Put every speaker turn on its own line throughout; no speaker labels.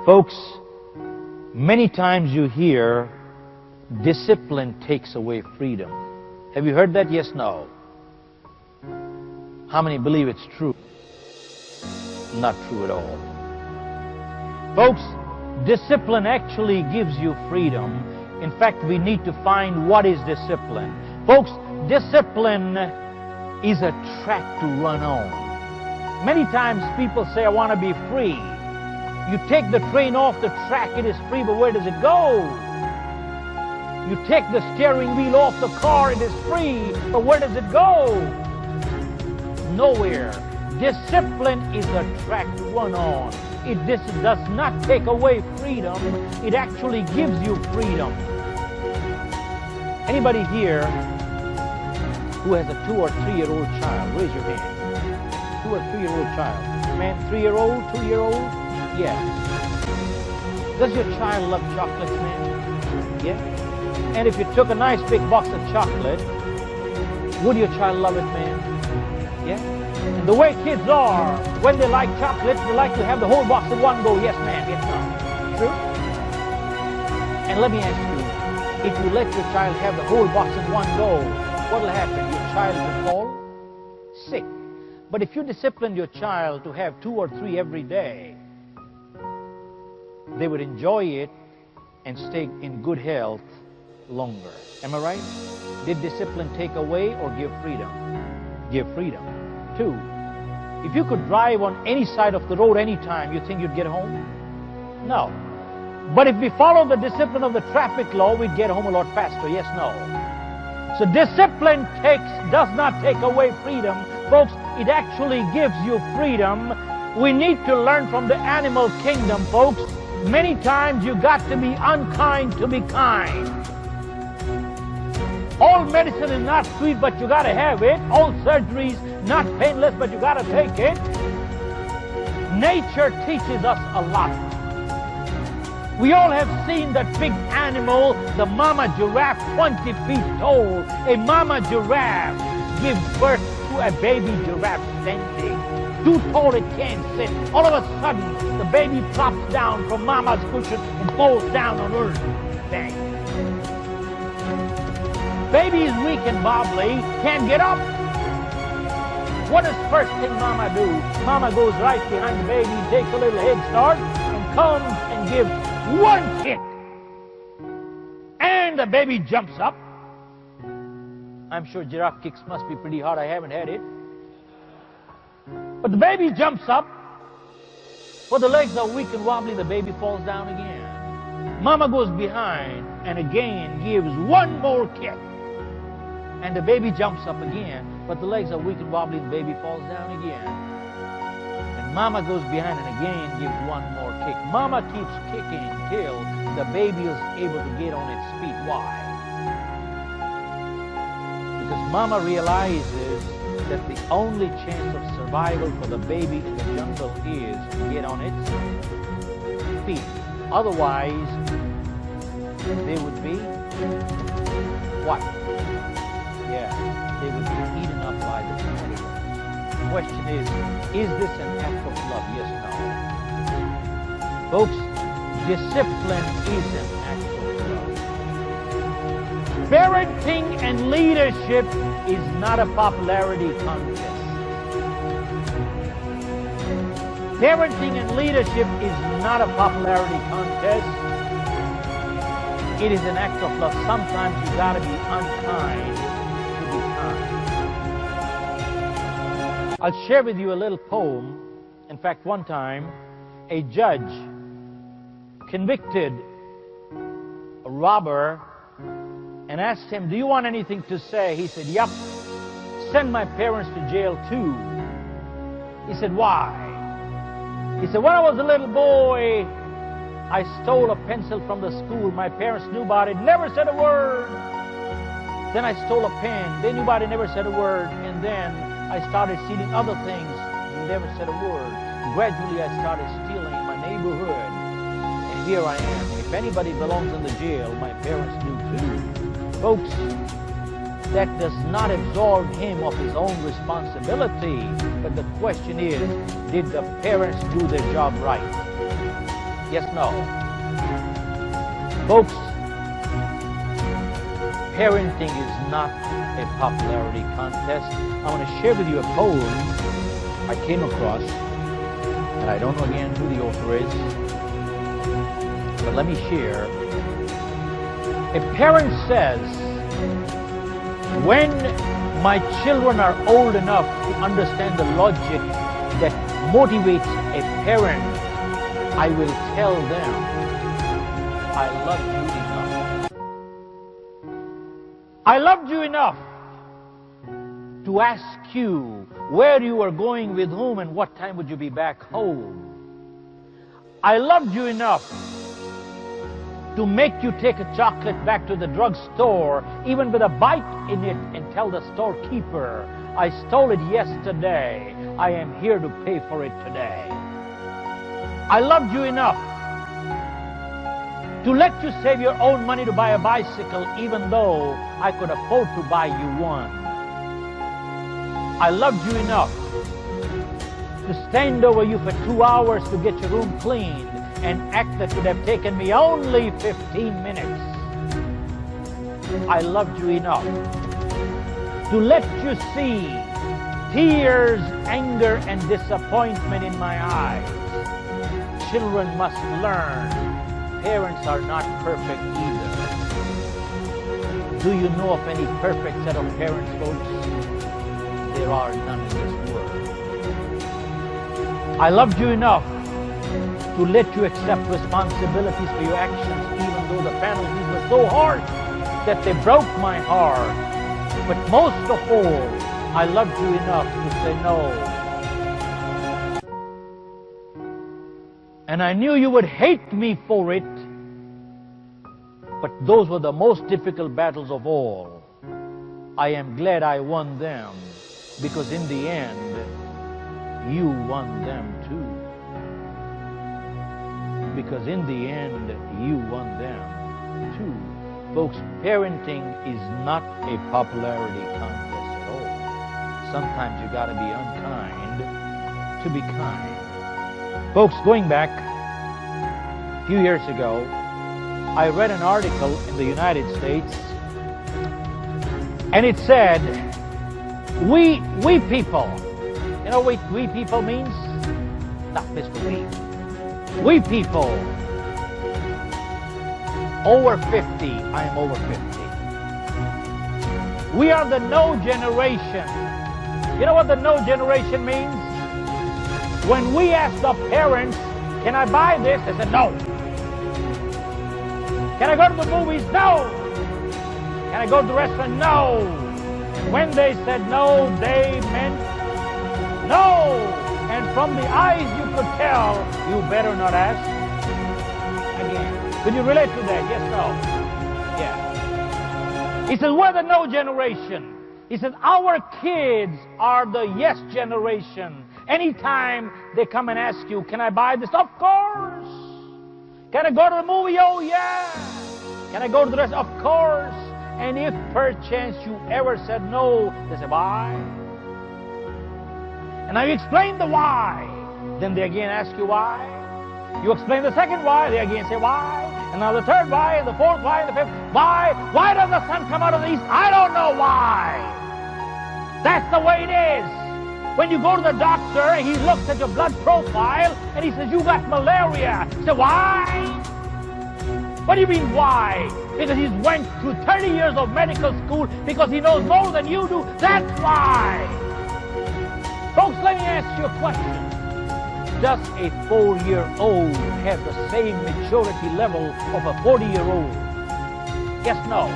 Folks, many times you hear discipline takes away freedom. Have you heard that? Yes, no. How many believe it's true? Not true at all. Folks, discipline actually gives you freedom. In fact, we need to find what is discipline. Folks, discipline is a track to run on. Many times people say, I want to be free. You take the train off the track, it is free, but where does it go? You take the steering wheel off the car, it is free, but where does it go? Nowhere. Discipline is a track to run on. This does not take away freedom, it actually gives you freedom. Anybody here who has a 2 or 3-year-old child? Raise your hand. 2 or 3-year-old child. Man, 3-year-old, 2-year-old? Yeah. Does your child love chocolates, man? Yeah. And if you took a nice big box of chocolate, would your child love it, man? Yeah. And the way kids are, when they like chocolates, they like to have the whole box in one go. Yes, ma'am. Yes, no. True? And let me ask you, if you let your child have the whole box in one go, what will happen? Your child will fall sick. But if you discipline your child to have 2 or 3 every day, they would enjoy it and stay in good health longer. Am I right? Did discipline take away or give freedom? Give freedom. 2, if you could drive on any side of the road anytime, you think you'd get home? No. But if we follow the discipline of the traffic law, we'd get home a lot faster. Yes, no. So discipline does not take away freedom. Folks, it actually gives you freedom. We need to learn from the animal kingdom, folks. Many times you got to be unkind to be kind. All medicine is not sweet, but you got to have it. All surgery is not painless, but you got to take it. Nature teaches us a lot. We all have seen that big animal, the mama giraffe, 20 feet tall. A mama giraffe gives birth to a baby giraffe standing. Too tall it can't sit. All of a sudden, the baby drops down from mama's cushion and falls down on earth. Bang. Baby is weak and wobbly, can't get up. What does first thing mama do? Mama goes right behind the baby, takes a little head start, and comes and gives one kick. And the baby jumps up. I'm sure giraffe kicks must be pretty hard. I haven't had it. But the baby jumps up. But the legs are weak and wobbly, the baby falls down again. Mama goes behind and again gives one more kick. And the baby jumps up again, but the legs are weak and wobbly, the baby falls down again. And mama goes behind and again gives one more kick. Mama keeps kicking till the baby is able to get on its feet. Why? Because mama realizes that the only chance of survival for the baby in the jungle is to get on its feet. Otherwise, they would be what? Yeah, they would be eaten up by the predators. The question is this an act of love? Yes, no. Folks, discipline is an act of love. Parenting and leadership is not a popularity contest. Parenting and leadership is not a popularity contest. It is an act of love. Sometimes you gotta be unkind to be kind. I'll share with you a little poem. In fact, one time, a judge convicted a robber and asked him, do you want anything to say? He said, yep. Send my parents to jail too. He said, why? He said, when I was a little boy, I stole a pencil from the school. My parents knew about it, never said a word. Then I stole a pen. They knew about it, never said a word. And then I started stealing other things, never said a word. Gradually, I started stealing in my neighborhood. And here I am. If anybody belongs in the jail, my parents knew too. Folks, that does not absolve him of his own responsibility. But the question is, did the parents do their job right? Yes, no. Folks, parenting is not a popularity contest. I want to share with you a poem I came across, and I don't know again who the author is, but let me share. A parent says, when my children are old enough to understand the logic that motivates a parent, I will tell them, I love you enough. I loved you enough to ask you where you were going, with whom, and what time would you be back home. I loved you enough to make you take a chocolate back to the drugstore, even with a bite in it, and tell the storekeeper, I stole it yesterday. I am here to pay for it today. I loved you enough to let you save your own money to buy a bicycle, even though I could afford to buy you one. I loved you enough to stand over you for 2 hours to get your room cleaned, an act that would have taken me only 15 minutes. I loved you enough to let you see tears, anger, and disappointment in my eyes. Children must learn parents are not perfect either. Do you know of any perfect set of parents, folks? There are none in this world. I loved you enough to let you accept responsibilities for your actions, even though the penalties were so harsh that they broke my heart. But most of all, I loved you enough to say no. And I knew you would hate me for it, but those were the most difficult battles of all. I am glad I won them, because in the end, you won them too. Because in the end, you won them too. Folks, parenting is not a popularity contest at all. Sometimes you got to be unkind to be kind. Folks, going back a few years ago, I read an article in the United States, and it said, we people. You know what we people means? Not Mr. We people over 50, I am over 50. We are the no generation. You know what the no generation means? When we ask the parents, can I buy this? They said no. Can I go to the movies? No. Can I go to the restaurant? No. And when they said no, they meant no. And from the eyes you could tell, you better not ask again. Could you relate to that? Yes, no? Yeah. He says, we're the no generation. He says, our kids are the yes generation. Anytime they come and ask you, can I buy this? Of course. Can I go to the movie? Oh, yeah. Can I go to the restaurant? Of course. And if perchance you ever said no, they say, why? And now you explain the why. Then they again ask you why. You explain the second why, they again say why. And now the third why, and the fourth why, and the fifth why. Why does the sun come out of the east? I don't know why. That's the way it is. When you go to the doctor, he looks at your blood profile, and he says, you got malaria. You say, why? What do you mean, why? Because he's went through 30 years of medical school, because he knows more than you do. That's why. Folks, let me ask you a question. Does a 4-year-old have the same maturity level of a 40-year-old? Yes, no.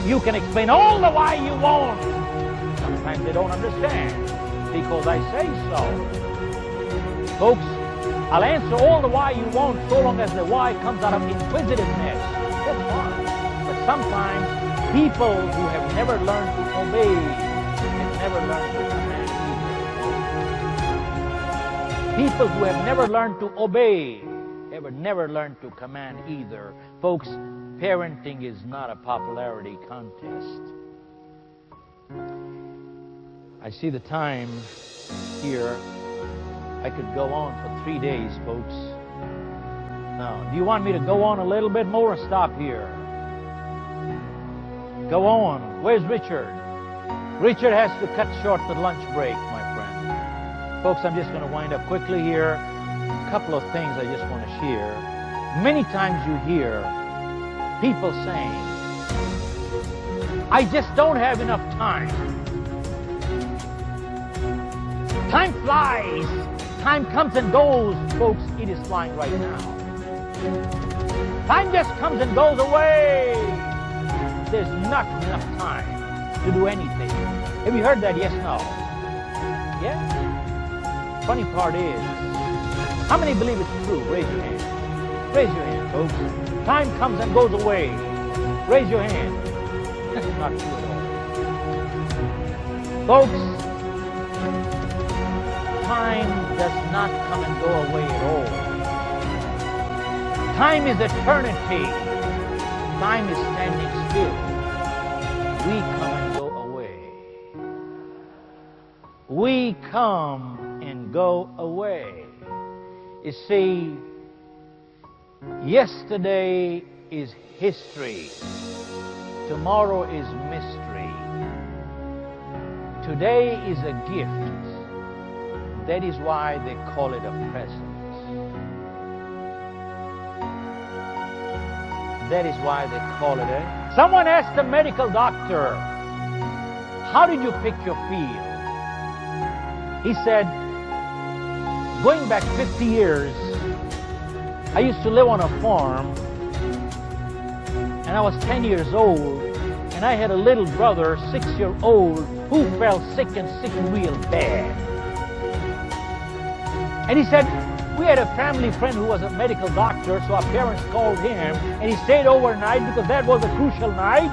You can explain all the why you want. Sometimes they don't understand because I say so. Folks, I'll answer all the why you want so long as the why comes out of inquisitiveness. That's fine. But sometimes people who have never learned to obey have never learned to command. People who have never learned to obey have never learned to command either. Folks, parenting is not a popularity contest. I see the time here. I could go on for 3 days, folks. no. Do you want me to go on a little bit more or stop here? Go on. Where's Richard? Richard has to cut short the lunch break, my friend. Folks, I'm just going to wind up quickly here. A couple of things I just want to share. Many times you hear people saying, I just don't have enough time. Time flies. Time comes and goes. Folks, it is flying right now. Time just comes and goes away. There's not enough time to do anything. Have you heard that? Yes, no? Yeah? Funny part is, how many believe it's true? Raise your hand. Raise your hand, folks. Time comes and goes away. Raise your hand. That's not true at all. Folks, time does not come and go away at all. Time is eternity. Time is standing still. We come and go away. We come and go away. You see, yesterday is history. Tomorrow is mystery. Today is a gift. That is why they call it a present. That is why they call it a... Someone asked a medical doctor, how did you pick your field? He said, going back 50 years, I used to live on a farm, and I was 10 years old, and I had a little brother, 6-year-old, who fell sick and sick real bad. And he said, we had a family friend who was a medical doctor, so our parents called him, and he stayed overnight because that was a crucial night.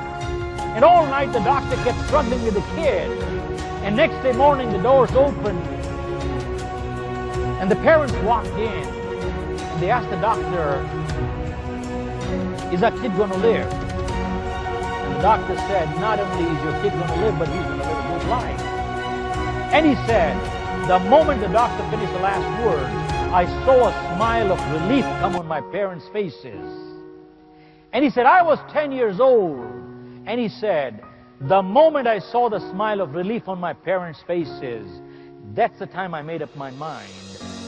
And all night the doctor kept struggling with the kid. And next day morning the doors opened, and the parents walked in, and they asked the doctor, is that kid going to live? And the doctor said, not only is your kid going to live, but he's going to live a good life. And he said, the moment the doctor finished the last word, I saw a smile of relief come on my parents' faces. And he said, I was 10 years old. And he said, the moment I saw the smile of relief on my parents' faces, that's the time I made up my mind.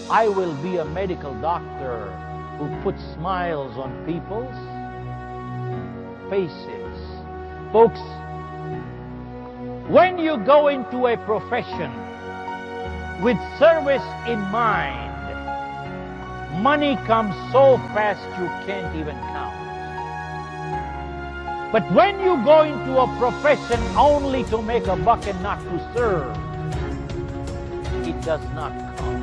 I will be a medical doctor who puts smiles on people's faces. Folks, when you go into a profession with service in mind, money comes so fast you can't even count. But when you go into a profession only to make a buck and not to serve, it does not come.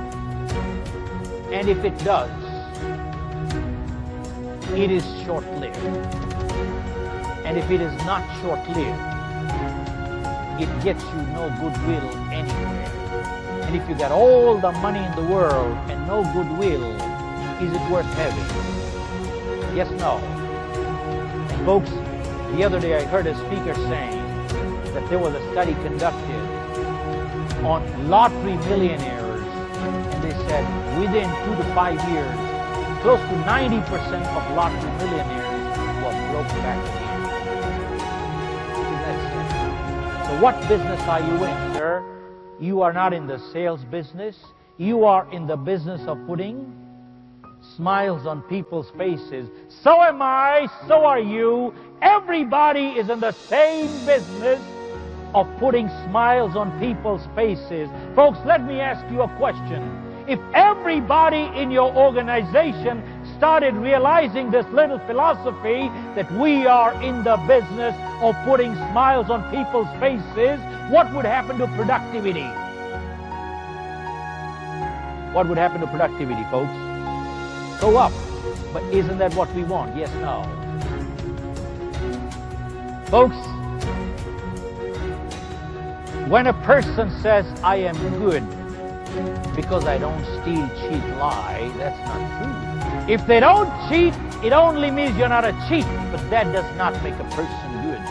And if it does, it is short-lived. And if it is not short-lived, it gets you no goodwill anywhere. And if you got all the money in the world and no goodwill, is it worth having? Yes, no. And folks, the other day I heard a speaker saying that there was a study conducted on lottery millionaires, and they said within 2 to 5 years, close to 90% of lottery millionaires were broke back again. Isn't that sad? So what business are you in, sir? You are not in the sales business. You are in the business of putting smiles on people's faces. So am I, so are you. Everybody is in the same business of putting smiles on people's faces. Folks, let me ask you a question. If everybody in your organization started realizing this little philosophy that we are in the business of putting smiles on people's faces, what would happen to productivity? What would happen to productivity, folks? Go up. But isn't that what we want? Yes, no. Folks, when a person says, I am good because I don't steal, cheat, lie, that's not true. If they don't cheat, it only means you're not a cheat, but that does not make a person good.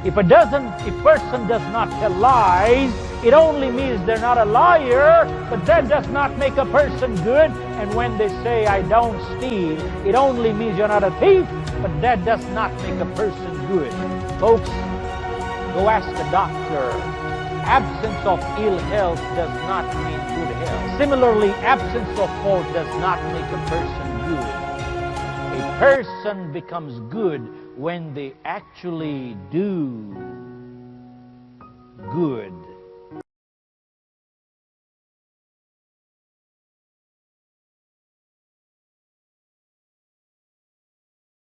If a person does not tell lies, It only means they're not a liar, but that does not make a person good. And when they say, I don't steal, it only means you're not a thief, but that does not make a person good. Folks, go ask a doctor. Absence of ill health does not mean good health. Similarly, absence of fault does not make a person good. A person becomes good when they actually do good.